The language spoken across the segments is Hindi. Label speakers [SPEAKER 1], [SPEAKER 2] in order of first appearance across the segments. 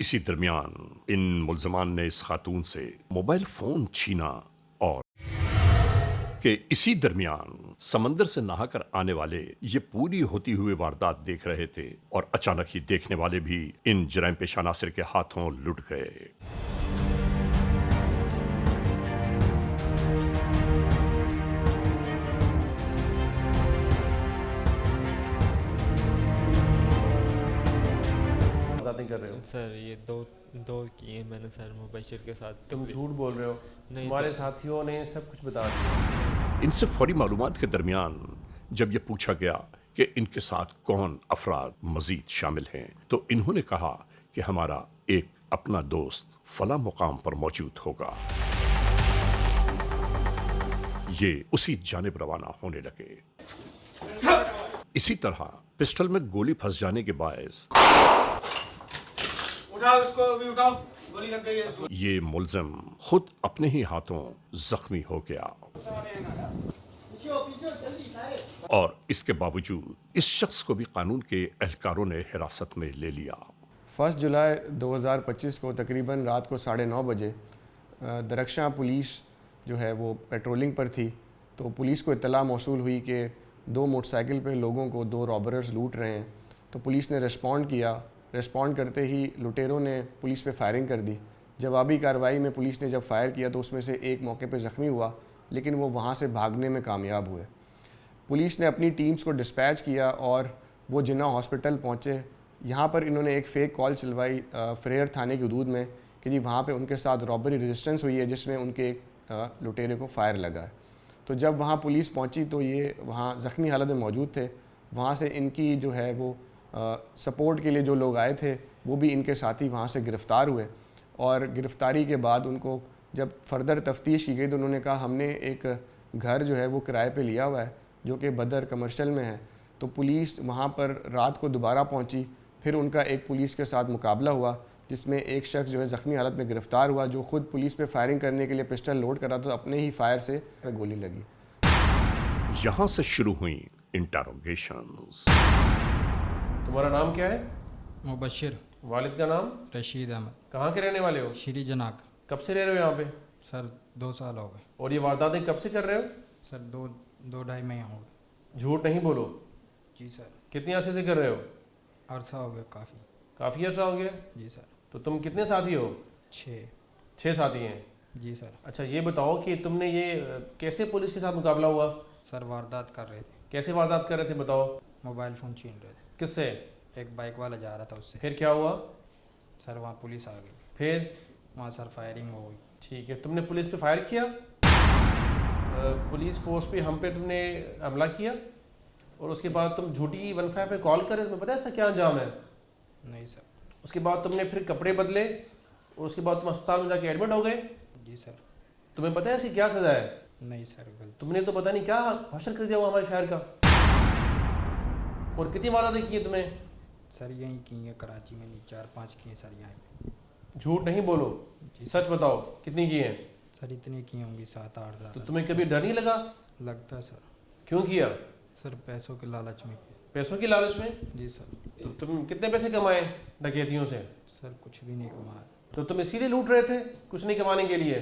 [SPEAKER 1] इसी दरमियान इन मुल्ज़मान ने इस खातून से मोबाइल फ़ोन छीना और कि इसी दरमियान समंदर से नहाकर आने वाले ये पूरी होती हुई वारदात देख रहे थे और अचानक ही देखने वाले भी इन जराइम पेशा नासिर के हाथों लुट गए।
[SPEAKER 2] बातें कर रहे हो
[SPEAKER 3] सर ये दो किए मैंने सर मुबशिर के साथ।
[SPEAKER 2] तुम झूठ बोल रहे हो।
[SPEAKER 3] नहीं
[SPEAKER 2] हमारे
[SPEAKER 3] सर।
[SPEAKER 2] साथियों ने सब कुछ बता दिया।
[SPEAKER 1] इनसे फौरी मालूमात के दरमियान जब यह पूछा गया कि इनके साथ कौन अफराद मजीद शामिल हैं तो इन्होंने कहा कि हमारा एक अपना दोस्त फला मुकाम पर मौजूद होगा। ये उसी जानिब रवाना होने लगे। इसी तरह पिस्टल में गोली फंस जाने के बायस
[SPEAKER 4] उठाओ इसको, अभी उठाओ, गोली लग गई है इसको।
[SPEAKER 1] ये मुल्ज़िम खुद अपने ही हाथों जख्मी हो गया और इसके बावजूद इस शख्स को भी कानून के एहलकारों ने हिरासत में ले लिया।
[SPEAKER 5] 1 जुलाई 2025 को तकरीबन रात को 9:30 बजे दरख्शां पुलिस जो है वो पेट्रोलिंग पर थी, तो पुलिस को इत्तला मौसूल हुई कि 2 मोटरसाइकिल पे लोगों को 2 रॉबरर्स लूट रहे हैं। तो पुलिस ने रिस्पॉन्ड किया। रिस्पॉन्ड करते ही लुटेरों ने पुलिस पे फायरिंग कर दी। जवाबी कार्रवाई में पुलिस ने जब फायर किया तो उसमें से एक मौके पे ज़ख्मी हुआ, लेकिन वो वहाँ से भागने में कामयाब हुए। पुलिस ने अपनी टीम्स को डिस्पैच किया और वो जिन्ना हॉस्पिटल पहुँचे। यहाँ पर इन्होंने एक फ़ेक कॉल चलवाई फ्रेयर थाने की हदूद में कि जी वहाँ पे उनके साथ रॉबरी रेजिस्टेंस हुई है जिसमें उनके एक लुटेरे को फायर लगा है। तो जब वहाँ पुलिस पहुँची तो ये वहाँ ज़ख्मी हालत में मौजूद थे। वहाँ से इनकी जो है वो सपोर्ट के लिए जो लोग आए थे वो भी इनके साथी वहाँ से गिरफ़्तार हुए और गिरफ़्तारी के बाद उनको जब फर्दर तफ्तीश की गई तो उन्होंने कहा हमने एक घर जो है वो किराए पे लिया हुआ है जो कि बदर कमर्शियल में है। तो पुलिस वहाँ पर रात को दोबारा पहुँची। फिर उनका एक पुलिस के साथ मुकाबला हुआ जिसमें एक शख्स जो है ज़ख्मी हालत में गिरफ़्तार हुआ जो ख़ुद पुलिस पे फायरिंग करने के लिए पिस्टल लोड करा तो अपने ही फायर से गोली लगी।
[SPEAKER 1] यहाँ से शुरू हुई इंटरोगेशंस।
[SPEAKER 2] तुम्हारा नाम क्या है?
[SPEAKER 6] मुबशिर।
[SPEAKER 2] वालिद का नाम?
[SPEAKER 6] रशीद अहमद।
[SPEAKER 2] कहाँ के रहने वाले हो?
[SPEAKER 6] श्री जनाक।
[SPEAKER 2] कब से रह रहे हो यहाँ पे?
[SPEAKER 6] सर 2 साल हो गए।
[SPEAKER 2] और ये वारदातें कब से कर रहे हो?
[SPEAKER 6] सर दो ढाई महीने हो गए।
[SPEAKER 2] झूठ नहीं बोलो।
[SPEAKER 6] जी सर।
[SPEAKER 2] कितने अरसे से कर रहे हो?
[SPEAKER 6] अरसा हो गया काफ़ी।
[SPEAKER 2] काफ़ी अरसा हो गया?
[SPEAKER 6] जी सर।
[SPEAKER 2] तो तुम कितने साथी हो? 6 साथी हैं।
[SPEAKER 6] जी सर।
[SPEAKER 2] अच्छा ये बताओ कि तुमने ये कैसे पुलिस के साथ मुकाबला हुआ?
[SPEAKER 6] सर वारदात कर रहे थे।
[SPEAKER 2] कैसे वारदात कर रहे थे बताओ?
[SPEAKER 6] मोबाइल फ़ोन छीन रहे थे।
[SPEAKER 2] किससे?
[SPEAKER 6] एक बाइक वाला जा रहा था उससे।
[SPEAKER 2] फिर क्या हुआ?
[SPEAKER 6] सर वहाँ पुलिस आ गई।
[SPEAKER 2] फिर?
[SPEAKER 6] वहाँ सर फायरिंग हो गई।
[SPEAKER 2] ठीक है, तुमने पुलिस पे फायर किया? पुलिस फोर्स पे हम पे तुमने हमला किया और उसके बाद तुम झूठी 15 पे कॉल करे, तुम्हें पता है इसका क्या अंजाम है?
[SPEAKER 6] नहीं सर।
[SPEAKER 2] उसके बाद तुमने फिर कपड़े बदले और उसके बाद तुम अस्पताल में जाके एडमिट हो गए।
[SPEAKER 6] जी सर।
[SPEAKER 2] तुम्हें पता है इसकी क्या सज़ा है?
[SPEAKER 6] नहीं सर गलत।
[SPEAKER 2] तुमने तो पता नहीं क्या हशर कर दिया हुआ हमारे शहर का। और कितनी वारदातें की है तुमने?
[SPEAKER 6] सर यहीं की है कराची में, नहीं 4-5 की हैं सर यहाँ।
[SPEAKER 2] झूठ नहीं बोलो, सच बताओ कितनी की हैं?
[SPEAKER 6] सर इतनी की होंगी 7-8
[SPEAKER 2] तो
[SPEAKER 6] हज़ार।
[SPEAKER 2] तुम्हें कभी डर नहीं लगा?
[SPEAKER 6] लगता सर।
[SPEAKER 2] क्यों किया?
[SPEAKER 6] सर पैसों के लालच में किया।
[SPEAKER 2] पैसों की लालच में?
[SPEAKER 6] जी सर।
[SPEAKER 2] तो तुम कितने पैसे कमाए डकैतियों से?
[SPEAKER 6] सर कुछ भी नहीं कमाया।
[SPEAKER 2] तो तुम इसीलिए लूट रहे थे, कुछ नहीं कमाने के लिए?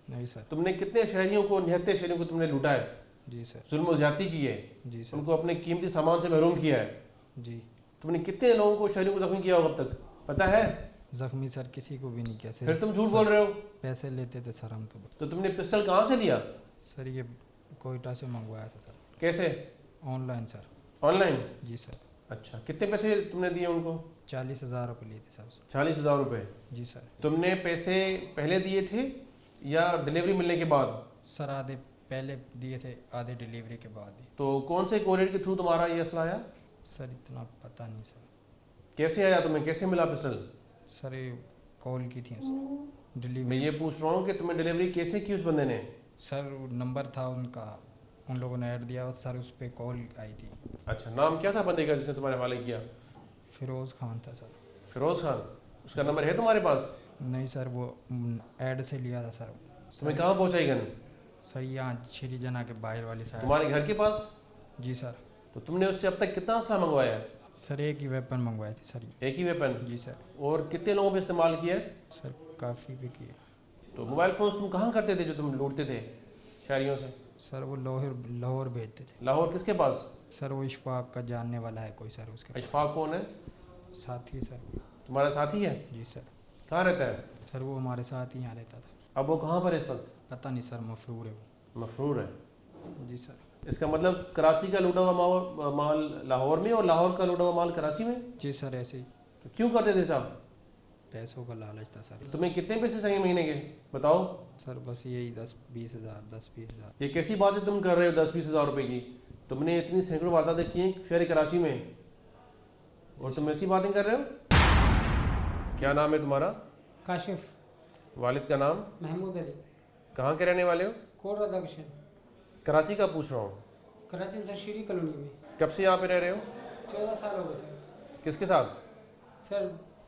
[SPEAKER 6] नहीं सर।
[SPEAKER 2] तुमने कितने शहरियों को, निहत्ते शहरियों को तुमने लूटा है,
[SPEAKER 6] जी सर।
[SPEAKER 2] जुल्म और ज्यादती की है,
[SPEAKER 6] जी सर।
[SPEAKER 2] उनको अपने कीमती सामान से महरूम किया है।
[SPEAKER 6] जी।
[SPEAKER 2] तुमने कितने लोगों को, शहरियों को जख्मी किया होगा अब तक, पता है?
[SPEAKER 6] जख्मी सर किसी को भी नहीं किया।
[SPEAKER 2] फिर तुम झूठ बोल रहे हो।
[SPEAKER 6] पैसे लेते थे सर हम
[SPEAKER 2] तो तुमने पिस्टल कहाँ से लिया?
[SPEAKER 6] सर ये कोयटा से मंगवाया था सर।
[SPEAKER 2] कैसे?
[SPEAKER 6] Online sir.
[SPEAKER 2] ऑनलाइन?
[SPEAKER 6] जी सर।
[SPEAKER 2] अच्छा, कितने पैसे तुमने दिए उनको?
[SPEAKER 6] 40,000 रुपये लिए थे सर।
[SPEAKER 2] 40,000 रुपये?
[SPEAKER 6] जी सर।
[SPEAKER 2] तुमने पैसे पहले दिए थे या डिलीवरी मिलने के बाद?
[SPEAKER 6] सर आधे पहले दिए थे, आधे डिलीवरी के बाद दिए।
[SPEAKER 2] तो कौन से कोरियर के थ्रू तुम्हारा ये असला आया?
[SPEAKER 6] सर इतना पता नहीं सर।
[SPEAKER 2] कैसे आया तुम्हें, कैसे मिला पिस्टल?
[SPEAKER 6] सर ये कॉल की थी उसने
[SPEAKER 2] मैं
[SPEAKER 6] डिलीवरी।
[SPEAKER 2] ये पूछ रहा हूँ कि तुम्हें डिलीवरी कैसे की उस बंदे ने?
[SPEAKER 6] सर नंबर था उनका, उन लोगों ने ऐड दिया और सर उस पर कॉल आई थी।
[SPEAKER 2] अच्छा, नाम क्या था बंदे का जिसने तुम्हारे हवाले किया?
[SPEAKER 6] फिरोज़ खान था सर।
[SPEAKER 2] फिरोज़ खान? उसका नंबर है तुम्हारे पास?
[SPEAKER 6] नहीं सर वो ऐड से लिया था सर।
[SPEAKER 2] तुम्हें कहाँ पहुँचाई गन?
[SPEAKER 6] सर यहाँ श्री जना के बाहर वाली साइड।
[SPEAKER 2] तुम्हारे घर के पास?
[SPEAKER 6] जी सर।
[SPEAKER 2] तो तुमने उससे अब तक कितना असला मंगवाया है?
[SPEAKER 6] सर एक ही वेपन मंगवाए थे सर ये।
[SPEAKER 2] एक ही वेपन?
[SPEAKER 6] जी सर।
[SPEAKER 2] और कितने लोगों पे इस्तेमाल किया है?
[SPEAKER 6] सर काफ़ी भी किए।
[SPEAKER 2] तो मोबाइल फ़ोन्स तुम कहाँ करते थे जो तुम लूटते थे शहरियों से?
[SPEAKER 6] सर वो लाहौर भेजते थे।
[SPEAKER 2] लाहौर किसके पास?
[SPEAKER 6] सर वो इशफाक का जानने वाला है कोई सर उसके
[SPEAKER 2] अशफाक कौन है?
[SPEAKER 6] साथी सर।
[SPEAKER 2] तुम्हारा साथी है?
[SPEAKER 6] जी सर।
[SPEAKER 2] कहाँ रहता है?
[SPEAKER 6] सर वो हमारे साथ ही यहाँ रहता था।
[SPEAKER 2] अब वो कहाँ पर है इस वक्त?
[SPEAKER 6] पता नहीं सर, मफरूर है वो।
[SPEAKER 2] मफरूर है।
[SPEAKER 6] जी सर।
[SPEAKER 2] इसका मतलब कराची का लूटा हुआ माल लाहौर में और लाहौर का लूटा हुआ माल कराची में?
[SPEAKER 6] जी सर ऐसे ही
[SPEAKER 2] तो क्यों करते थे साहब?
[SPEAKER 6] पैसों का लालच था सर।
[SPEAKER 2] तुम्हें कितने पैसे चाहिए महीने के बताओ?
[SPEAKER 6] सर बस यही 10-20 हज़ार 10-20 हज़ार।
[SPEAKER 2] ये कैसी बात है तुम कर रहे हो 10-20 हज़ार रुपए की? तुमने इतनी सैकड़ों वारदातें की हैं शहर कराची में और तुम ऐसी बातें कर रहे हो? क्या नाम है तुम्हारा?
[SPEAKER 7] काशिफ।
[SPEAKER 2] वालिद का नाम?
[SPEAKER 7] महमूद अली।
[SPEAKER 2] कहाँ के रहने वाले हो?
[SPEAKER 7] कोट रदाकशन।
[SPEAKER 2] कराची का पूछ रहा हूँ।
[SPEAKER 7] कराची में सर शीरी कॉलोनी में।
[SPEAKER 2] कब से यहाँ पे रह रहे हो?
[SPEAKER 7] 14 साल हो गए सर।
[SPEAKER 2] किसके साथ?
[SPEAKER 7] सर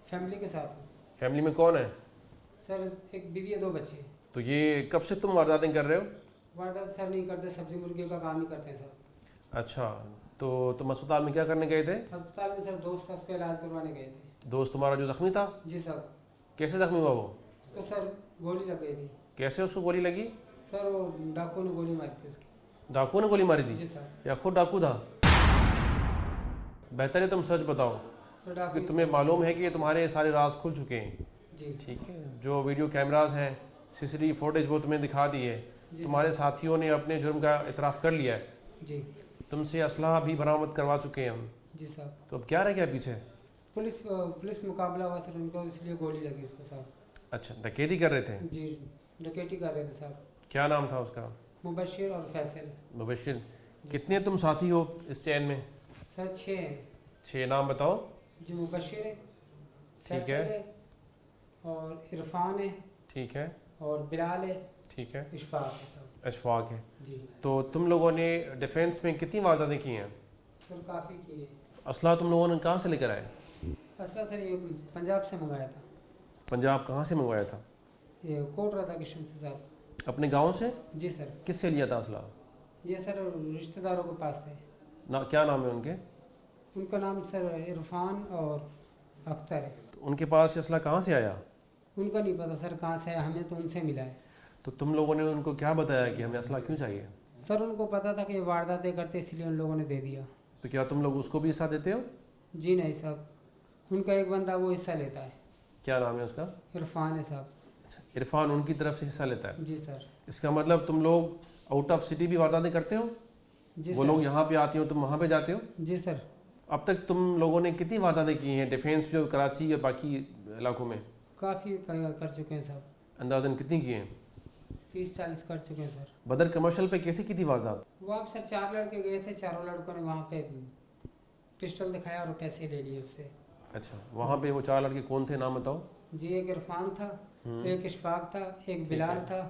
[SPEAKER 7] फैमिली के साथ हूँ।
[SPEAKER 2] फैमिली में कौन है?
[SPEAKER 7] सर एक बीवी है, 2 बच्चे।
[SPEAKER 2] तो ये कब से तुम वारदातें कर रहे हो?
[SPEAKER 7] वारदात सर नहीं करते, सब्जी मुर्गी का काम ही करते हैं सर।
[SPEAKER 2] अच्छा, तो तुम अस्पताल में क्या करने गए थे?
[SPEAKER 7] अस्पताल में सर दोस्त था, उसका इलाज करवाने गए थे।
[SPEAKER 2] दोस्त तुम्हारा जो जख्मी था?
[SPEAKER 7] जी सर।
[SPEAKER 2] कैसे जख्मी हुआ वो?
[SPEAKER 7] उसको सर गोली लग गई थी।
[SPEAKER 2] कैसे उसको गोली लगी?
[SPEAKER 7] सर वो डाकू ने गोली मारी थी उसकी।
[SPEAKER 2] डाकू ने गोली मारी
[SPEAKER 7] जी
[SPEAKER 2] थी
[SPEAKER 7] सर।
[SPEAKER 2] या खुद डाकू था? बेहतर है तुम सच बताओ
[SPEAKER 7] सर डाकू।
[SPEAKER 2] क्योंकि तुम्हें मालूम है कि ये तुम्हारे सारे राज खुल चुके हैं।
[SPEAKER 7] जी।
[SPEAKER 2] ठीक है, जो वीडियो कैमराज हैं, सीसीटीवी फुटेज वो तुम्हें दिखा दी है।
[SPEAKER 7] जी
[SPEAKER 2] तुम्हारे साथियों ने अपने जुर्म का इतराफ़ कर लिया है।
[SPEAKER 7] जी।
[SPEAKER 2] तुमसे असलहा भी बरामद करवा चुके हैं हम।
[SPEAKER 7] जी सर।
[SPEAKER 2] तो अब क्या रह गया पीछे?
[SPEAKER 7] पुलिस मुकाबला हुआ सर उनको, इसलिए गोली लगी उसको सर।
[SPEAKER 2] अच्छा, डकैती कर रहे थे?
[SPEAKER 7] जी डकैती कर रहे थे सर।
[SPEAKER 2] क्या नाम था उसका?
[SPEAKER 7] मुबशिर और फैसल।
[SPEAKER 2] मुबशिर। कितने तुम साथी हो इस चैन में?
[SPEAKER 7] सर 6 हैं।
[SPEAKER 2] 6 नाम बताओ।
[SPEAKER 7] जी मुबशिर है,
[SPEAKER 2] ठीक
[SPEAKER 7] फैसल
[SPEAKER 2] है।
[SPEAKER 7] है और इरफान है
[SPEAKER 2] ठीक है।
[SPEAKER 7] और बिलाल है,
[SPEAKER 2] ठीक है।
[SPEAKER 7] इशफाक है सर।
[SPEAKER 2] अशफाक है।
[SPEAKER 7] जी
[SPEAKER 2] तो तुम लोगों ने डिफेंस में कितनी वारदातें की हैं?
[SPEAKER 7] सर काफ़ी किए।
[SPEAKER 2] असला तुम लोगों ने कहाँ से लेकर आए?
[SPEAKER 7] असला सर ये पंजाब से मंगाया था।
[SPEAKER 2] पंजाब कहाँ से मंगवाया था?
[SPEAKER 7] ये कोट राधाकृष्ण से साहब।
[SPEAKER 2] अपने गांव से?
[SPEAKER 7] जी सर।
[SPEAKER 2] किससे लिया था असला?
[SPEAKER 7] ये सर रिश्तेदारों के पास थे।
[SPEAKER 2] ना क्या नाम है उनके?
[SPEAKER 7] उनका नाम सर इरफान और अख्तर है।
[SPEAKER 2] तो उनके पास ये असला कहाँ से आया?
[SPEAKER 7] उनका नहीं पता सर कहाँ से आया, हमें तो उनसे मिला है।
[SPEAKER 2] तो तुम लोगों ने उनको क्या बताया कि हमें असला क्यों चाहिए?
[SPEAKER 7] सर उनको पता था कि ये वारदातें करते, इसलिए उन लोगों ने दे दिया।
[SPEAKER 2] तो क्या तुम लोग उसको भी हिस्सा देते हो?
[SPEAKER 7] जी नहीं साहब, उनका एक बंदा वो हिस्सा लेता है।
[SPEAKER 2] क्या नाम है उसका?
[SPEAKER 7] इरफान है साहब।
[SPEAKER 2] अच्छा, इरफान उनकी तरफ से हिस्सा लेता है।
[SPEAKER 7] जी सर।
[SPEAKER 2] इसका मतलब तुम लोग आउट ऑफ सिटी भी वारदातें करते हो?
[SPEAKER 7] जी
[SPEAKER 2] वो
[SPEAKER 7] सर।
[SPEAKER 2] लोग यहाँ पे आते हो, तुम वहाँ पे जाते हो?
[SPEAKER 7] जी सर।
[SPEAKER 2] अब तक तुम लोगों ने कितनी वारदातें की हैं डिफेंस में, कराची या बाकी इलाकों में?
[SPEAKER 7] काफ़ी कर चुके हैं साहब।
[SPEAKER 2] अंदाजन कितनी की हैं?
[SPEAKER 7] 30-40 कर चुके हैं सर।
[SPEAKER 2] बदर कमर्शियल पे कैसे की थी वारदात?
[SPEAKER 7] वो आप सर 4 लड़के गए थे, चारों लड़कों ने वहाँ पे पिस्टल दिखाया और पैसे ले लिए उससे।
[SPEAKER 2] अच्छा, वहाँ पे वो 4 लड़के कौन थे, नाम बताओ?
[SPEAKER 7] जी एक इरफान था, एक इशफाक था, एक बिलाल था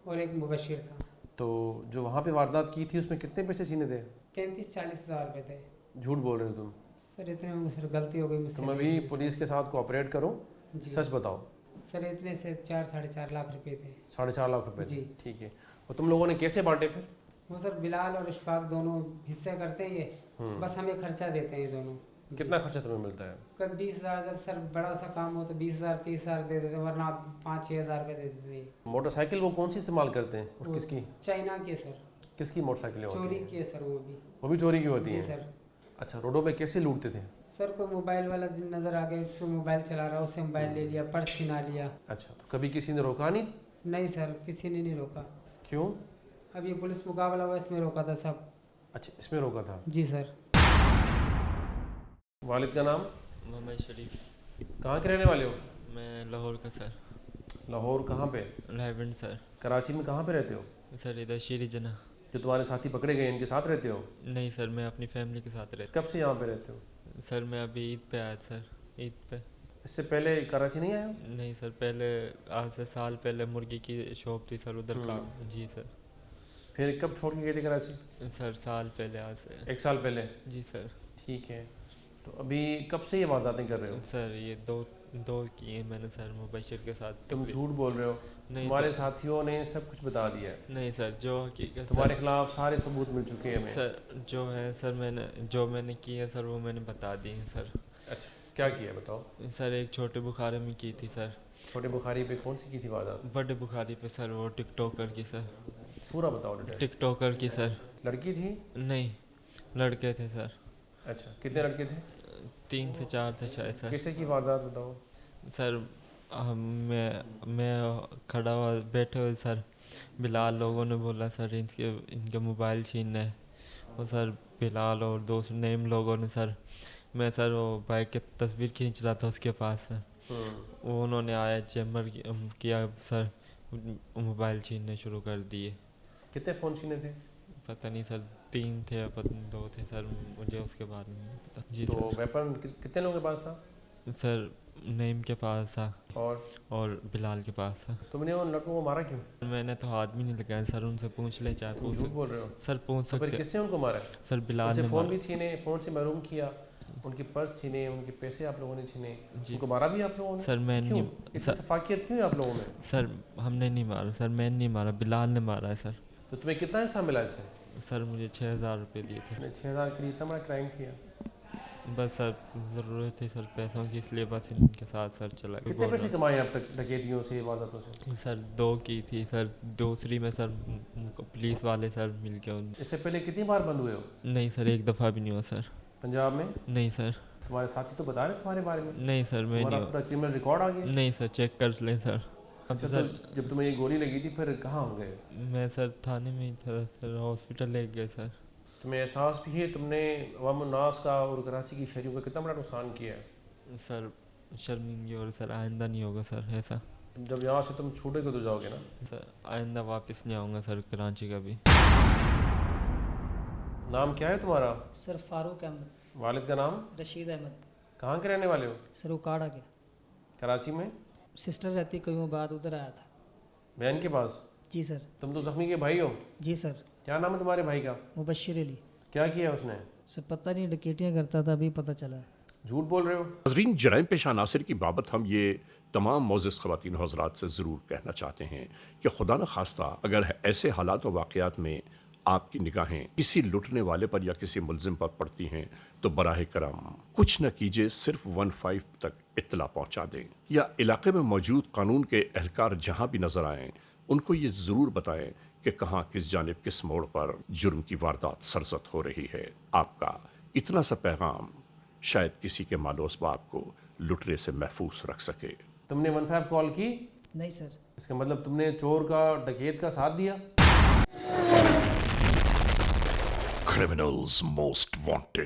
[SPEAKER 7] और एक मुबशिर था।
[SPEAKER 2] तो जो वहाँ पे वारदात की थी उसमें कितने पैसे छीने थे?
[SPEAKER 7] 35-40 हज़ार रुपये थे।
[SPEAKER 2] झूठ बोल रहे हो तुम।
[SPEAKER 7] सर इतने में सर गलती हो गई मुझसे।
[SPEAKER 2] तुम अभी पुलिस के साथ कोऑपरेट करो,
[SPEAKER 7] जी।
[SPEAKER 2] सच बताओ।
[SPEAKER 7] सर इतने से 4-4.5 लाख रुपए थे।
[SPEAKER 2] 4.5 लाख रुपए थे।
[SPEAKER 7] जी।
[SPEAKER 2] ठीक है। और तुम लोगों ने कैसे बांटे फिर?
[SPEAKER 7] वो सर बिलाल और इशफाक दोनों हिस्से करते हैं ये, बस हमें खर्चा देते हैं ये दोनों।
[SPEAKER 2] कितना खर्चा तुम्हें मिलता है?
[SPEAKER 7] कभी 20 हज़ार, जब सर बड़ा सा काम हो तो 20 हज़ार 30 हज़ार दे देते, वरना 5-6 हज़ार रुपये दे देते हैं।
[SPEAKER 2] मोटरसाइकिल वो कौन सी इस्तेमाल करते हैं और
[SPEAKER 7] वो
[SPEAKER 2] किसकी?
[SPEAKER 7] चाइना की है सर।
[SPEAKER 2] किसकी मोटरसाइकिलें होती
[SPEAKER 7] चोरी
[SPEAKER 2] हैं?
[SPEAKER 7] की है सर वो भी।
[SPEAKER 2] वो भी चोरी की होती
[SPEAKER 7] जी
[SPEAKER 2] हैं?
[SPEAKER 7] सर।
[SPEAKER 2] अच्छा, रोडों पे कैसे लूटते थे?
[SPEAKER 7] सर को मोबाइल वाला दिन नज़र आ गया, इससे मोबाइल चला रहा, उससे मोबाइल ले लिया, पर्स छिना लिया।
[SPEAKER 2] अच्छा, तो कभी किसी ने रोका नहीं?
[SPEAKER 7] नहीं सर, किसी ने नहीं रोका।
[SPEAKER 2] क्यों?
[SPEAKER 7] अब ये पुलिस मुकाबला हुआ, इसमें रोका था सब।
[SPEAKER 2] अच्छा, इसमें रोका था।
[SPEAKER 7] जी सर।
[SPEAKER 2] वालिद का नाम?
[SPEAKER 3] मोहम्मद शरीफ।
[SPEAKER 2] कहाँ के रहने वाले हो?
[SPEAKER 3] मैं लाहौर का सर।
[SPEAKER 2] लाहौर कहाँ पे?
[SPEAKER 3] लाइवेंट सर।
[SPEAKER 2] कराची में कहाँ पे रहते हो?
[SPEAKER 3] सर इधर शीरी जना।
[SPEAKER 2] जो तुम्हारे साथी पकड़े गए इनके साथ रहते हो?
[SPEAKER 3] नहीं सर, मैं अपनी फैमिली के साथ रहता
[SPEAKER 2] कब से यहाँ पे रहते हो?
[SPEAKER 3] हूँ। सर मैं अभी ईद पे आया सर, ईद पे।
[SPEAKER 2] इससे पहले कराची नहीं आए हो?
[SPEAKER 3] नहीं सर, पहले आज से साल पहले मुर्गी की शॉप थी सर, उधर काम। जी सर।
[SPEAKER 2] फिर कब छोड़ के गए थे कराची?
[SPEAKER 3] सर साल पहले, आज से
[SPEAKER 2] 1 साल पहले।
[SPEAKER 3] जी सर।
[SPEAKER 2] ठीक है। तो अभी कब से ये वारदातें कर रहे हो?
[SPEAKER 3] सर ये दो किए मैंने सर मुबशिर के साथ।
[SPEAKER 2] तुम झूठ बोल रहे हो?
[SPEAKER 3] नहीं
[SPEAKER 2] तुम्हारे
[SPEAKER 3] सर।
[SPEAKER 2] साथियों ने सब कुछ बता दिया है?
[SPEAKER 3] नहीं सर, जो हकीकत
[SPEAKER 2] तुम्हारे खिलाफ सारे सबूत मिल चुके हैं हमें।
[SPEAKER 3] सर जो है सर मैंने की है सर वो मैंने बता दी है सर।
[SPEAKER 2] अच्छा, क्या किया बताओ?
[SPEAKER 3] सर एक छोटे बुखारे में की थी सर।
[SPEAKER 2] छोटे बुखारी पे कौन सी की थी वारदात?
[SPEAKER 3] बड़े बुखारी पे सर, वो टिकटॉकर की सर।
[SPEAKER 2] पूरा बताओ डिटेल।
[SPEAKER 3] टिकटॉकर की सर।
[SPEAKER 2] लड़की थी?
[SPEAKER 3] नहीं, लड़के थे सर।
[SPEAKER 2] अच्छा, कितने लड़के थे?
[SPEAKER 3] 3 से 4 थे शायद सर।
[SPEAKER 2] किससे की वारदात बताओ?
[SPEAKER 3] सर मैं खड़ा हुआ बैठे हुए सर, बिलाल लोगों ने बोला सर इनके मोबाइल छीनना है। और सर बिलाल और दूसरे नेम लोगों ने सर, मैं सर वो बाइक की तस्वीर खींच रहा था उसके पास सर, वो उन्होंने आया चैम्बर किया सर, मोबाइल छीनने शुरू कर दिए।
[SPEAKER 2] कितने फ़ोन छीने थे?
[SPEAKER 3] पता नहीं सर, 3 थे या 2 थे सर, मुझे उसके बारे में नहीं पता। जी
[SPEAKER 2] तो
[SPEAKER 3] सर।
[SPEAKER 2] वेपन कितने लोगों के पास था?
[SPEAKER 3] सर नेम के पास था
[SPEAKER 2] और
[SPEAKER 3] बिलाल के पास था।
[SPEAKER 2] तुमने उन लड़कों को मारा क्यों?
[SPEAKER 3] मैंने तो हाथ भी नहीं लगाया सर, उनसे पूछ ले चाहे
[SPEAKER 2] तुम झूठ बोल रहे हो?
[SPEAKER 3] सर पूछ
[SPEAKER 2] तो फिर
[SPEAKER 3] सकते
[SPEAKER 2] किसने उनको मारा?
[SPEAKER 3] सर, बिलाल
[SPEAKER 2] उनसे
[SPEAKER 3] ने
[SPEAKER 2] फ़ोन
[SPEAKER 3] मारा।
[SPEAKER 2] भी छीने, फ़ोन से महरूम किया, उनके पर्स छीने, उनके पैसे आप लोगों ने छीने,
[SPEAKER 3] जी।
[SPEAKER 2] उनको मारा भी आप लोगों ने?
[SPEAKER 3] सर मैं
[SPEAKER 2] क्यों?
[SPEAKER 3] नहीं
[SPEAKER 2] इतनी
[SPEAKER 3] सर,
[SPEAKER 2] सफाकियत क्यों है आप लोगों में?
[SPEAKER 3] सर हमने नहीं मारा सर, मैंने नहीं मारा, बिलाल ने मारा है सर।
[SPEAKER 2] तो तुम्हें कितना हिस्सा मिला इससे?
[SPEAKER 3] सर मुझे 6000 रुपये दिए थे।
[SPEAKER 2] तुमने 6000 के लिए इतना बड़ा क्राइम किया?
[SPEAKER 3] बस सर ज़रूरत थी सर पैसों की, इसलिए बस इनके साथ सर चला गया।
[SPEAKER 2] कितने पैसे कमाए अब तक डकैतियों से, वारदातों से?
[SPEAKER 3] सर 2 की थी सर, दूसरी में सर पुलिस वाले सर मिल के
[SPEAKER 2] इससे पहले कितनी बार बंद हुए हो?
[SPEAKER 3] नहीं सर, एक दफ़ा भी नहीं हुआ सर।
[SPEAKER 2] पंजाब में?
[SPEAKER 3] नहीं सर।
[SPEAKER 2] तुम्हारे साथी तो बता रहे तुम्हारे बारे में?
[SPEAKER 3] नहीं सर, मैं
[SPEAKER 2] तुम्हारा
[SPEAKER 3] नहीं।
[SPEAKER 2] पूरा क्रिमिनल रिकॉर्ड आ गया?
[SPEAKER 3] नहीं सर, चेक कर लें सर।
[SPEAKER 2] अच्छा,
[SPEAKER 3] सर
[SPEAKER 2] तो जब तुम्हें ये गोली लगी थी फिर कहाँ हो गए?
[SPEAKER 3] मैं सर थाने में ही था सर, हॉस्पिटल ले गए सर।
[SPEAKER 2] तुम्हें एहसास भी है तुमने अवाम-उन्नास का और कराची की शहरियों का कितना बड़ा नुकसान किया है?
[SPEAKER 3] सर शर्मिंदगी और सर आइंदा नहीं होगा सर ऐसा।
[SPEAKER 2] जब यहाँ से तुम छूटोगे तो जाओगे ना?
[SPEAKER 3] सर आइंदा वापस नहीं आऊँगा सर कराची का भी।
[SPEAKER 2] नाम क्या है तुम्हारा?
[SPEAKER 7] सर फारूक अहमद।
[SPEAKER 2] वालिद का नाम?
[SPEAKER 7] रशीद अहमद।
[SPEAKER 2] कहाँ के रहने वाले हो?
[SPEAKER 7] सर उकाड़ा के।
[SPEAKER 2] कराची में?
[SPEAKER 7] सिस्टर रहती कई बाद उधर आया था।
[SPEAKER 2] बहन के पास?
[SPEAKER 7] जी सर।
[SPEAKER 2] तुम तो जख्मी के भाई हो?
[SPEAKER 7] जी सर।
[SPEAKER 2] क्या नाम है तुम्हारे भाई का?
[SPEAKER 7] मुबशिर अली।
[SPEAKER 2] क्या किया उसने?
[SPEAKER 7] सर पता नहीं, डकैतियाँ करता था, अभी पता चला।
[SPEAKER 2] झूठ बोल रहे हो?
[SPEAKER 1] नाज़रीन, जराइम पेशा नासिर की बाबत हम ये तमाम मोअज़्ज़ज़ ख़वातीन हज़रात से ज़रूर कहना चाहते हैं कि खुदा न खास्ता अगर ऐसे हालात व वाक़यात में आपकी निगाहें किसी लुटने वाले पर या किसी मुल्ज़िम पर पड़ती हैं तो बराह करम कुछ न कीजिए, सिर्फ 15 तक इत्तला पहुँचा दें, या इलाके में मौजूद कानून के एहलकार जहाँ भी नज़र आएँ उनको ये ज़रूर बताएं कि कहाँ किस जानिब किस मोड़ पर जुर्म की वारदात सरजद हो रही है। आपका इतना सा पैगाम शायद किसी के मालो असबाब को लुटने से महफूज रख सके।
[SPEAKER 2] तुमने 15 कॉल की?
[SPEAKER 7] नहीं सर।
[SPEAKER 2] इसका मतलब तुमने चोर का, डकैत का साथ दिया?
[SPEAKER 1] Criminals most wanted.